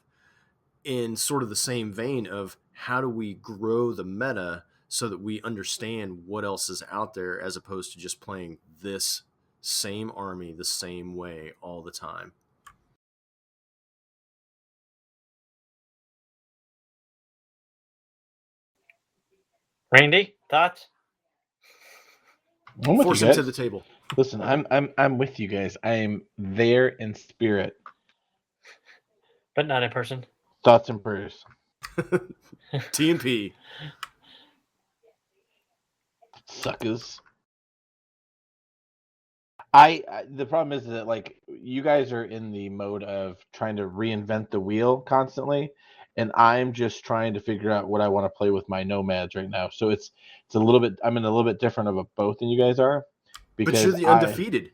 In sort of the same vein of how do we grow the meta so that we understand what else is out there as opposed to just playing this same army the same way all the time. Randy, thoughts? I'm with Force you him to guys. the table. Listen, I'm with you guys. I am there in spirit. But not in person. Thoughts and prayers. TNP. Suckers. The problem is that like you guys are in the mode of trying to reinvent the wheel constantly, and I'm just trying to figure out what I want to play with my nomads right now. So it's a little bit I'm in a little bit different of a boat than you guys are But you're because the I undefeated.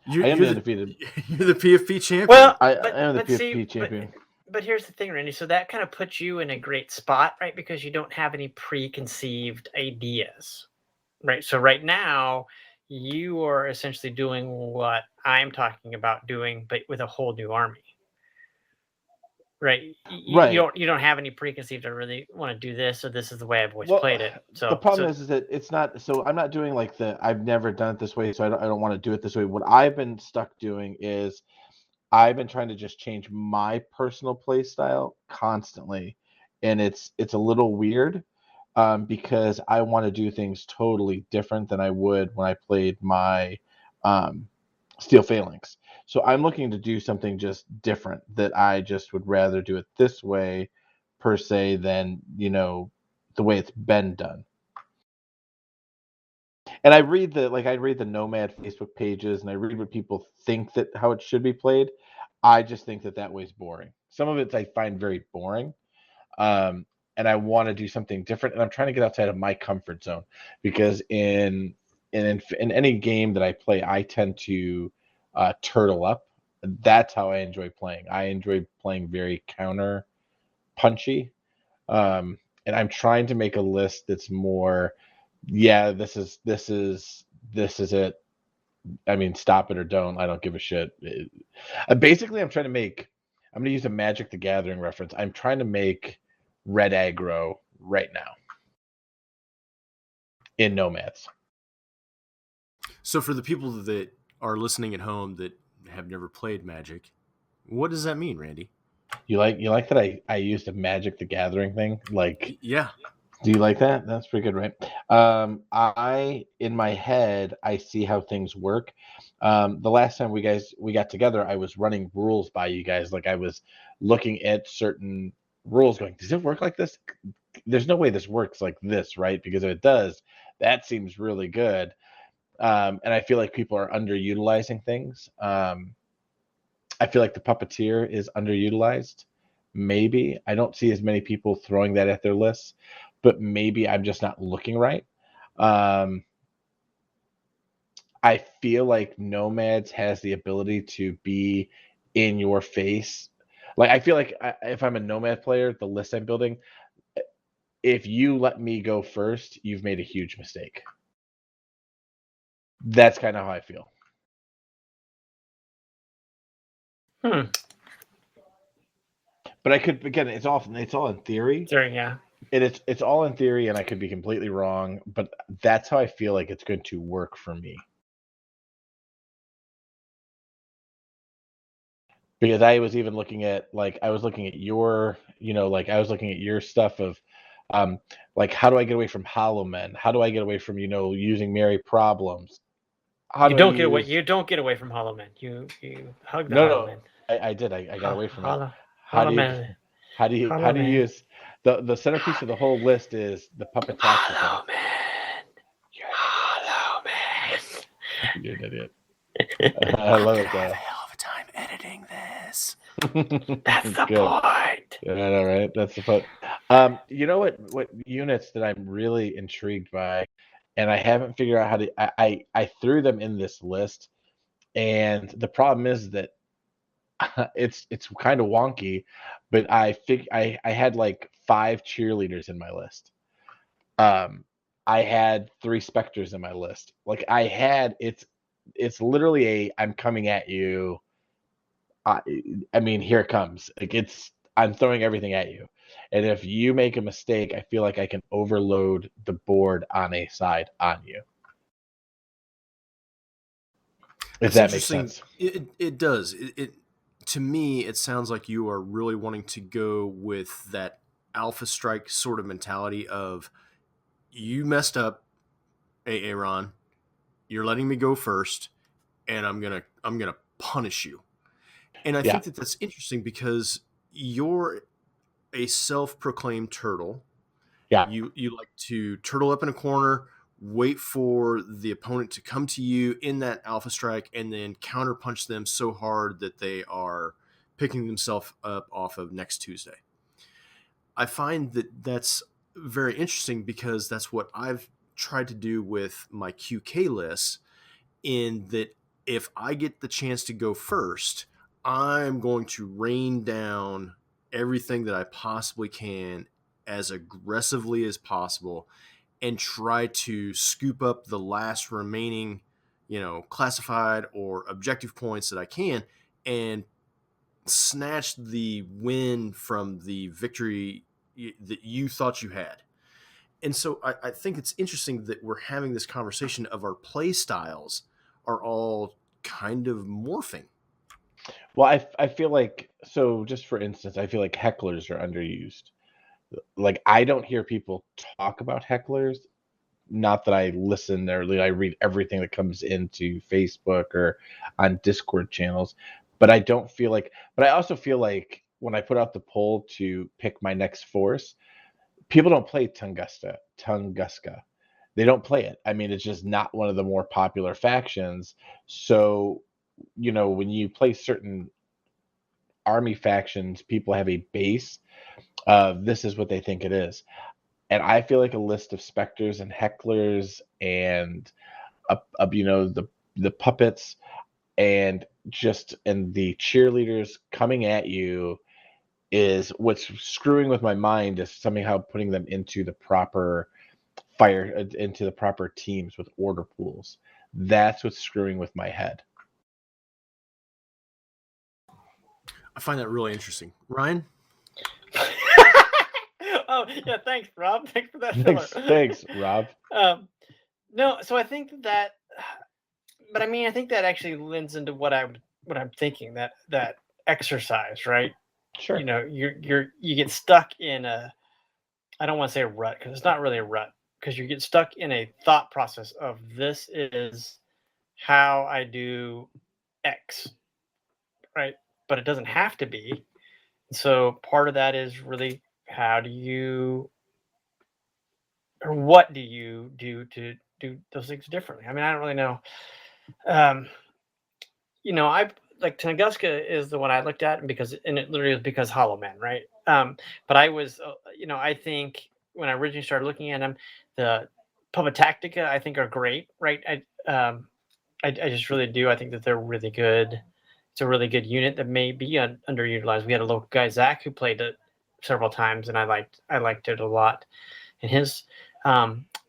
I am You're the the undefeated. you're the PFP champion. Well, I am the but see, PFP champion. but here's the thing, Randy. So that kind of puts you in a great spot, right? Because you don't have any preconceived ideas, right? So right now, you are essentially doing what I'm talking about doing, but with a whole new army, right? Right. You don't have any preconceived. I really want to do this, or this is the way I've always Well, played it. the So problem is that it's not. So I'm not doing like I've never done it this way, so I don't want to do it this way. What I've been stuck doing is I've been trying to just change my personal play style constantly, and it's a little weird because I want to do things totally different than I would when I played my um, Steel Phalanx. So I'm looking to do something just different that I just would rather do it this way per se than the way it's been done. And I read the Nomad Facebook pages and I read what people think that how it should be played. I just think that way's boring. Some of it I find very boring. Um, and I want to do something different and I'm trying to get outside of my comfort zone because in any game that I play, I tend to turtle up. That's how I enjoy playing. I enjoy playing very counter punchy. And I'm trying to make a list that's more, yeah, this is it. I mean, stop it or don't. I don't give a shit. Basically, I'm going to use a Magic the Gathering reference. I'm trying to make red aggro right now in Nomads. So for the people that are listening at home that have never played Magic, what does that mean, Randy? You like that I used a Magic the Gathering thing? Like, Yeah. do you like that? That's pretty good, right? I in my head I see how things work. The last time we got together, I was running rules by you guys. Like I was looking at certain rules, going, does it work like this? There's no way this works like this, right? Because if it does, that seems really good. And I feel like people are underutilizing things. I feel like the puppeteer is underutilized. Maybe I don't see as many people throwing that at their lists, but maybe I'm just not looking right. Um, I feel like Nomads has the ability to be in your face. Like I feel like if I'm a Nomad player, the list I'm building, if you let me go first, you've made a huge mistake. That's kind of how I feel. But I could, again, it's all in theory. Sure, yeah. It's all in theory, and I could be completely wrong, but that's how I feel like it's going to work for me. Because I was even looking at your, I was looking at your stuff of like how do I get away from hollow men? How do I get away from, using Mary problems? How You do I don't get away. use You don't get away from Hollow Man. You hug the No, Hollow no, Man. I did. I got away from it. Hollow, How Hollow do you Man. how Hollow do you Man. use the centerpiece of the whole list is the puppet tactical. Hollow Man. Hollow Man. You're an idiot. I love it I have though. a hell of a time editing this. That's the Good. point. Yeah, I know, right? That's the point. You know what units that I'm really intrigued by, and I haven't figured out how to. I threw them in this list, and the problem is that it's kind of wonky, but I had like 5 cheerleaders in my list. Um, I had 3 specters in my list. Like it's literally I'm coming at you. I, I mean, here it comes. Like I'm throwing everything at you. And if you make a mistake, I feel like I can overload the board on a side on you. If That's that makes interesting. sense. It does. It to me, it sounds like you are really wanting to go with that alpha strike sort of mentality of you messed up, Aaron. You're letting me go first, and I'm gonna punish you. And I Yeah. think that that's interesting because you're a self-proclaimed turtle. Yeah. You like to turtle up in a corner, wait for the opponent to come to you in that alpha strike, and then counterpunch them so hard that they are picking themselves up off of next Tuesday. I find that that's very interesting because that's what I've tried to do with my QK lists, in that if I get the chance to go first, I'm going to rain down everything that I possibly can as aggressively as possible and try to scoop up the last remaining, classified or objective points that I can and snatch the win from the victory that you thought you had. And so I think it's interesting that we're having this conversation of our play styles are all kind of morphing. Well, I feel like, so just for instance, I feel like hecklers are underused. Like I don't hear people talk about hecklers. Not that I listen or I read everything that comes into Facebook or on Discord channels, but I also feel like when I put out the poll to pick my next force, people don't play Tunguska. They don't play it. I mean, it's just not one of the more popular factions. So, when you play certain army factions, people have a base of this is what they think it is. And I feel like a list of specters and hecklers and the puppets and the cheerleaders coming at you is what's screwing with my mind, is somehow putting them into the proper teams with order pools. That's what's screwing with my head. I find that really interesting. Ryan? Oh yeah, thanks, Rob. Thanks for that filler. Thanks, Rob. No, so I think that, but I mean, I think that actually lends into what I'm thinking, that exercise, right? Sure. You know, you get stuck in a, I don't want to say a rut because it's not really a rut, because you get stuck in a thought process of this is how I do X, right? But it doesn't have to be. So part of that is really, how do you, or what do you do to do those things differently? I mean, I don't really know. Um, I like Tunguska is the one I looked at, and it literally was because Hollow Man, right? But I was, I think when I originally started looking at them, the Puppet Tactica I think are great, right? I just really do. I think that they're really good. It's a really good unit that may be underutilized. We had a local guy, Zach, who played it several times, and I liked it a lot. And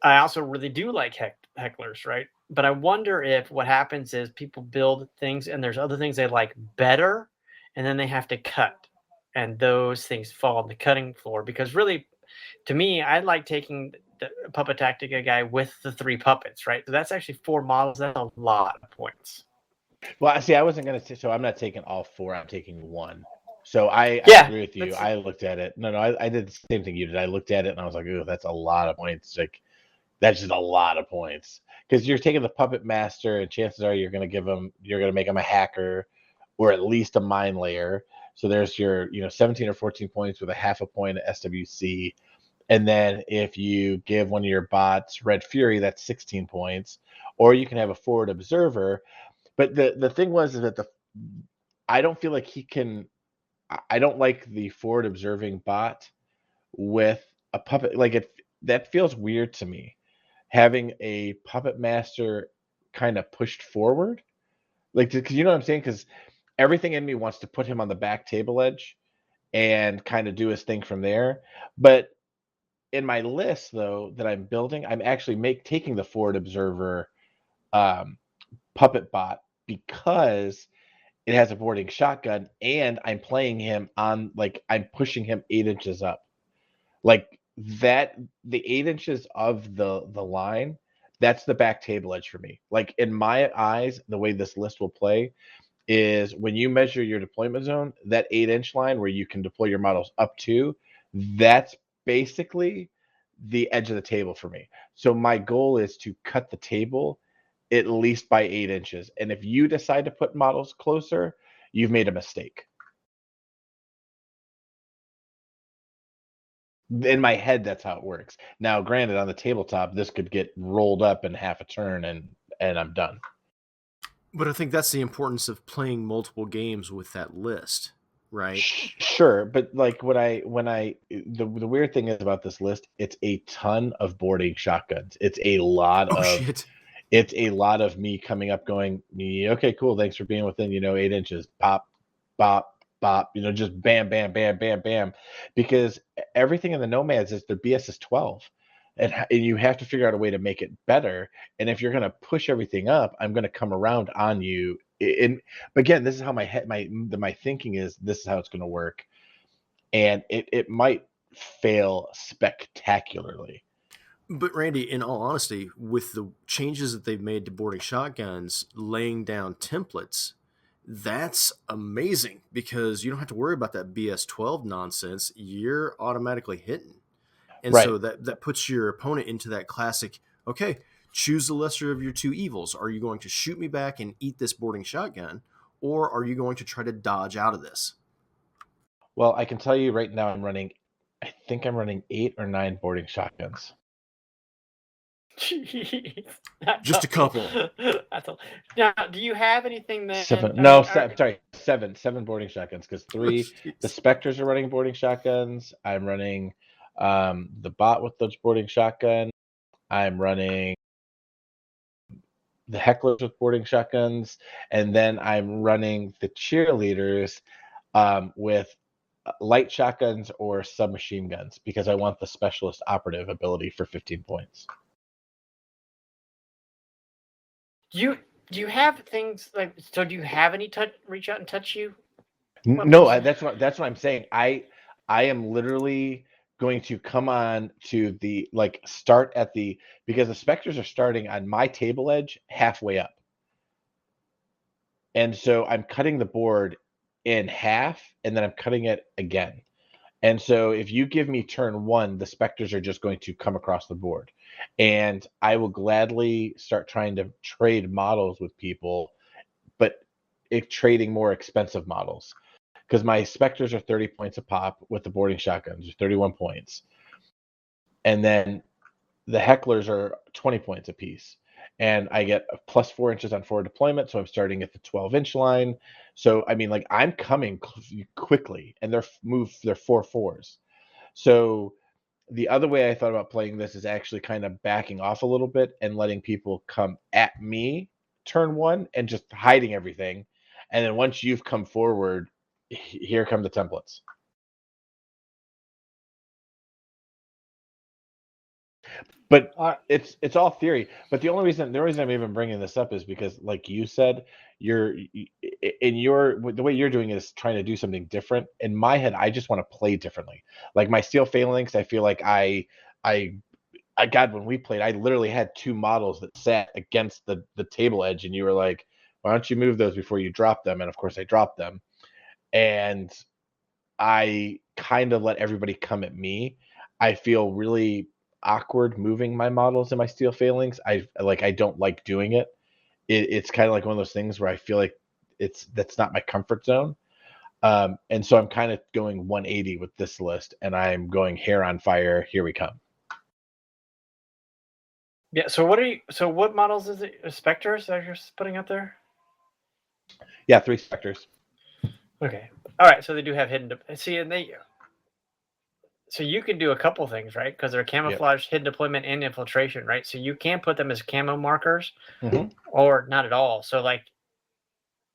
I also really do like hecklers, right? But I wonder if what happens is people build things and there's other things they like better, and then they have to cut, and those things fall on the cutting floor. Because really, to me, I like taking the Puppet Tactica guy with the 3 puppets, right? So that's actually 4 models. That's a lot of points. Well, see, I wasn't gonna say, so I'm not taking all 4. I'm taking 1. So I agree with you. I looked at it. No, I did the same thing you did. I looked at it and I was like, "Ooh, that's a lot of points." Like, that's just a lot of points, because you're taking the puppet master, and chances are you're gonna make him a hacker, or at least a mine layer. So there's your 17 or 14 points with a half a point of SWC, and then if you give one of your bots Red Fury, that's 16 points, or you can have a forward observer. But the thing was is that I don't feel like he can. I don't like the forward observing bot with a puppet. Like, that feels weird to me, having a puppet master kind of pushed forward, like, because you know what I'm saying. Because everything in me wants to put him on the back table edge and kind of do his thing from there. But in my list, though, that I'm building, I'm actually taking the forward observer um, puppet bot, because it has a boarding shotgun, and I'm playing him on, like, I'm pushing him 8 inches up. Like, that, the 8 inches of the line, that's the back table edge for me. Like, in my eyes, the way this list will play is when you measure your deployment zone, that 8-inch line where you can deploy your models up to, that's basically the edge of the table for me. So my goal is to cut the table at least by 8 inches. And if you decide to put models closer, you've made a mistake. In my head, that's how it works. Now, granted, on the tabletop, this could get rolled up in half a turn, and I'm done. But I think that's the importance of playing multiple games with that list, right? Sure, but like the weird thing is about this list, it's a ton of boarding shotguns. It's a lot Oh, of shit. it's a lot of me coming up going, "Yeah, okay, cool, thanks for being within 8 inches." Pop, bop, bop, just bam, bam, bam, bam, bam, because everything in the Nomads is their BS is 12, and you have to figure out a way to make it better. And if you're gonna push everything up, I'm gonna come around on you. And again, this is how my thinking is. This is how it's gonna work, and it might fail spectacularly. But Randy, in all honesty, with the changes that they've made to boarding shotguns, laying down templates, that's amazing, because you don't have to worry about that BS12 nonsense. You're automatically hitting. And Right. so that puts your opponent into that classic, okay, choose the lesser of your 2 evils. Are you going to shoot me back and eat this boarding shotgun, or are you going to try to dodge out of this? Well, I can tell you right now, I think I'm running 8 or 9 boarding shotguns. Jeez, Just a couple. That's a, now, do you have anything then? 7, I no, mean, sorry, 7 boarding shotguns, because Oh, 3, the jeez. Spectres are running boarding shotguns. I'm running the bot with those boarding shotgun. I'm running the hecklers with boarding shotguns, and then I'm running the cheerleaders with light shotguns or submachine guns, because I want the specialist operative ability for 15 points. Do you have things like, so do you have any reach out and touch you No, weapons? that's what I'm saying. I am literally going to come on to the like start at the because the specters are starting on my table edge halfway up. And so I'm cutting the board in half and then I'm cutting it again. And so if you give me turn 1, the specters are just going to come across the board. And I will gladly start trying to trade models with people, but trading more expensive models. Because my specters are 30 points a pop with the boarding shotguns, 31 points. And then the hecklers are 20 points a piece. And I get a plus 4 inches on forward deployment, so I'm starting at the 12-inch line. So I mean, like I'm coming quickly, and they're 4/4s. So the other way I thought about playing this is actually kind of backing off a little bit and letting people come at me turn 1 and just hiding everything. And then once you've come forward, here come the templates. But it's all theory. But the only reason I'm even bringing this up is because, like you said, the way you're doing it is trying to do something different. In my head, I just want to play differently. Like my steel phalanx, I feel like I God, when we played, I literally had 2 models that sat against the table edge, and you were like, "Why don't you move those before you drop them?" And of course, I dropped them, and I kind of let everybody come at me. I feel really awkward moving my models in my steel phalanx. I don't like doing it. It's kind of like one of those things where I feel like that's not my comfort zone. And so I'm kind of going 180 with this list, and I'm going hair on fire. Here we come. Yeah. So what models is it? Spectres that you're putting up there? Yeah, 3 specters. Okay. All right. So they do have hidden. See, and they. So you can do a couple things, right? Because they're Yep. camouflage, hidden deployment, and infiltration, right? So you can put them as camo markers, Mhm. or not at all. So like,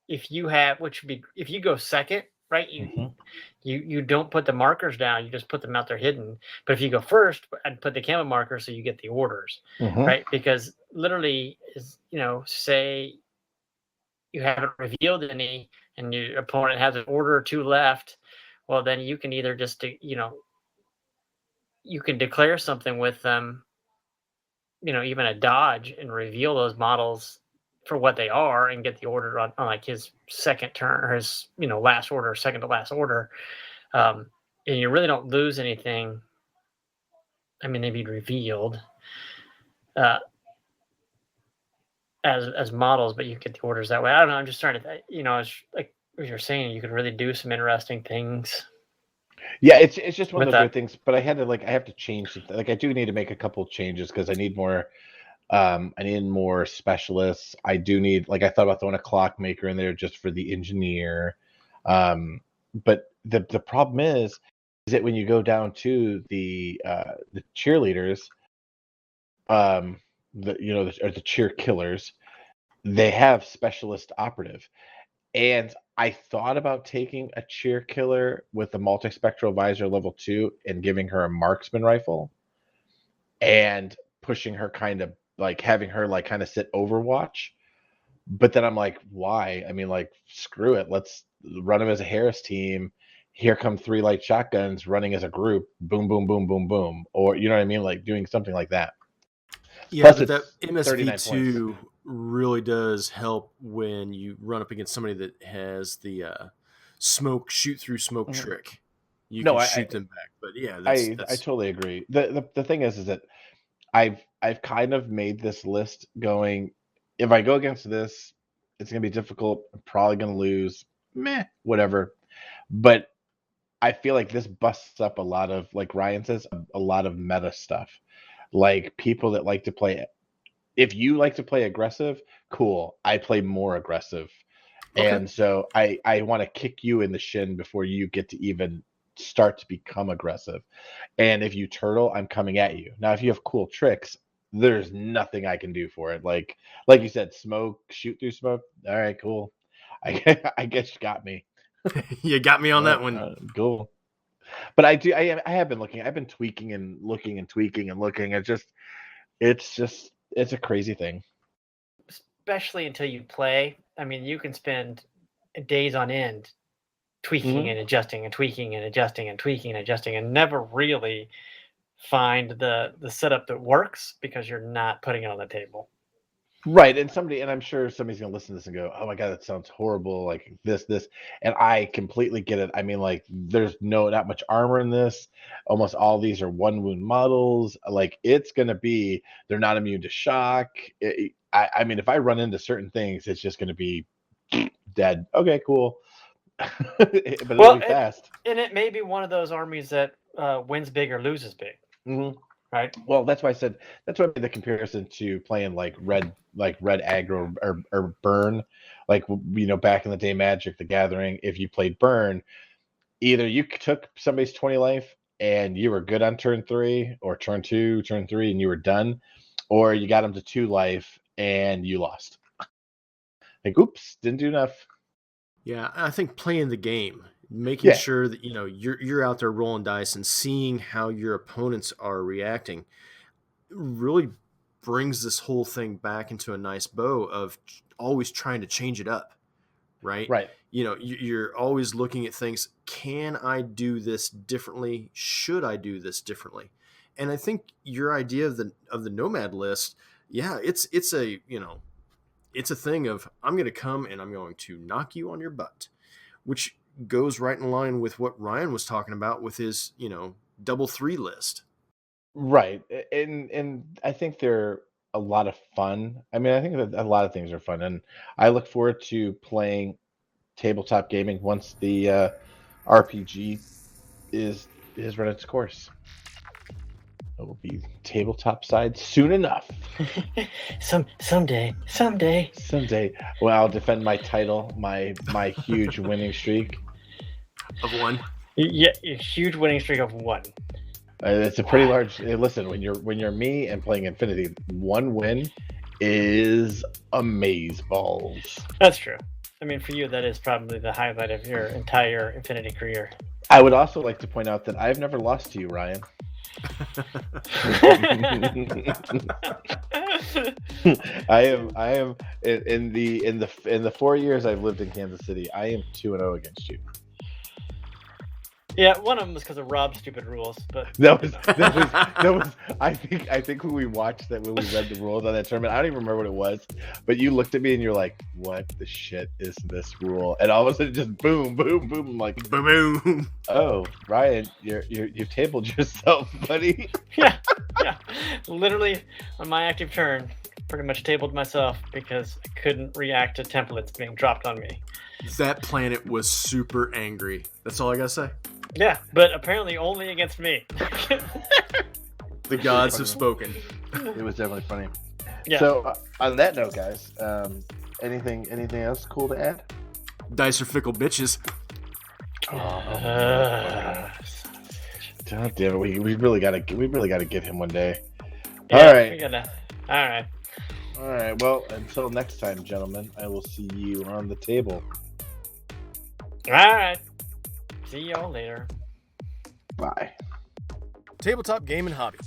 if you have, which would be, if you go second, right? Mhm. You don't put the markers down. You just put them out there hidden. But if you go first, I'd put the camo markers so you get the orders, Mhm. right? Because literally, is say you haven't revealed any, and your opponent has an order or 2 left. Well, then you can either just you can declare something with them, even a dodge, and reveal those models for what they are and get the order on like his second turn, or his last order, second to last order. And you really don't lose anything. I mean, they'd be revealed uh, as models, but you get the orders that way. I don't know. I'm just trying to, as like as you're saying, you could really do some interesting things Yeah, it's just one of with those weird that. things. But I have to change. Like I do need to make a couple changes because I need more. I need more specialists. I do need, like, I thought about throwing a clockmaker in there just for the engineer. But the problem is that when you go down to the cheerleaders, or the cheer killers, they have specialist operative. And I thought about taking a cheer killer with a multispectral visor level 2 and giving her a marksman rifle and pushing her kind of like having her like kind of sit overwatch. But then I'm like, why? I mean, like, screw it. Let's run them as a Harris team. Here come 3 light shotguns running as a group. Boom, boom, boom, boom, boom. Or you know what I mean? Like doing something like that. Yeah, Plus, but that it's 39 points. MSV2 really does help when you run up against somebody that has the smoke shoot through smoke Mhm. trick. You No, can I, shoot them back. But yeah, I that's totally agree. The thing is that I've kind of made this list going. If I go against this, it's gonna be difficult. I'm probably gonna lose. Meh, whatever. But I feel like this busts up a lot of, like Ryan says, a lot of meta stuff. Like people that like to play. If you like to play aggressive, cool. I play more aggressive, okay. and so I want to kick you in the shin before you get to even start to become aggressive. And if you turtle, I'm coming at you. Now, if you have cool tricks, there's nothing I can do for it. Like you said, smoke, shoot through smoke. All right, cool. I guess you got me. You got me on that one. Cool. But I have been looking. I've been tweaking and looking and tweaking and looking. It's a crazy thing. especially until you play. I mean, you can spend days on end tweaking and adjusting and tweaking and adjusting and tweaking and adjusting and never really find the setup that works because you're not putting it on the table. Right, and I'm sure somebody's gonna listen to this and go, "Oh my god, that sounds horrible." Like this, and I completely get it. I mean, like, there's not much armor in this. Almost all these are one wound models. Like, it's gonna be they're not immune to shock. I mean, if I run into certain things, it's just gonna be dead. Okay, cool, but it'll be fast. And it may be one of those armies that wins big or loses big. Mm-hmm. Right. Well, that's why I made the comparison to playing like red aggro or burn, like back in the day, Magic the Gathering. If you played burn, either you took somebody's 20 life and you were good on turn 3, or turn 2, turn 3, and you were done, or you got them to 2 life and you lost. Like, oops, didn't do enough. Yeah, I think playing the game, making sure that you're out there rolling dice and seeing how your opponents are reacting really brings this whole thing back into a nice bow of always trying to change it up, right? Right. You're always looking at things. Can I do this differently? Should I do this differently? And I think your idea of the nomad list, it's a thing of, I'm going to come and I'm going to knock you on your butt, which goes right in line with what Ryan was talking about with his, double 3 list. Right. And I think they're a lot of fun. I mean, I think that a lot of things are fun, and I look forward to playing tabletop gaming once the RPG is run its course. It will be tabletop side soon enough. Someday. Well, I'll defend my title, my huge winning streak of 1. Yeah, a huge winning streak of 1. It's a pretty large. Listen, when you're me and playing Infinity, 1 win is amazeballs. That's true. I mean, for you, that is probably the highlight of your entire Infinity career. I would also like to point out that I've never lost to you, Ryan. I am in the 4 years I've lived in Kansas City, I am 2-0 against you. Yeah, one of them was because of Rob's stupid rules, but that was I think when we watched that, when we read the rules on that tournament, I don't even remember what it was, but you looked at me and you're like, "What the shit is this rule?" And all of a sudden, just boom, boom, boom. I'm like, boom, boom. Oh, Ryan, you've tabled yourself, buddy. Yeah. Literally, on my active turn, pretty much tabled myself because I couldn't react to templates being dropped on me. That planet was super angry. That's all I gotta say. Yeah, but apparently only against me. The gods have spoken. It was definitely funny. Yeah. So on that note, guys, anything else cool to add? Dice are fickle bitches. God damn it, we really gotta get him one day. Yeah, all right. All right. Well, until next time, gentlemen, I will see you on the table. All right. See y'all later. Bye. Tabletop Game and Hobby,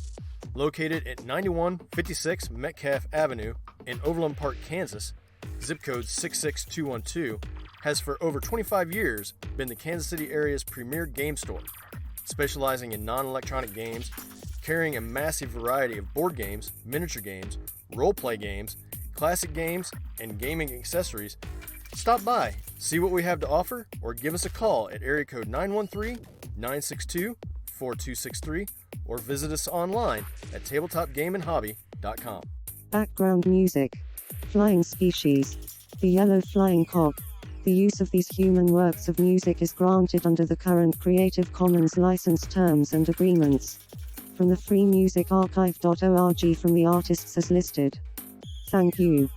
located at 9156 Metcalf Avenue in Overland Park, Kansas, zip code 66212, has for over 25 years been the Kansas City area's premier game store, specializing in non-electronic games, carrying a massive variety of board games, miniature games, role-play games, classic games, and gaming accessories. Stop by, see what we have to offer, or give us a call at area code 913-962-4263, or visit us online at tabletopgameandhobby.com. Background music. Flying Species. The Yellow Flying Cock. The use of these human works of music is granted under the current Creative Commons license terms and agreements. From the freemusicarchive.org, from the artists as listed. Thank you.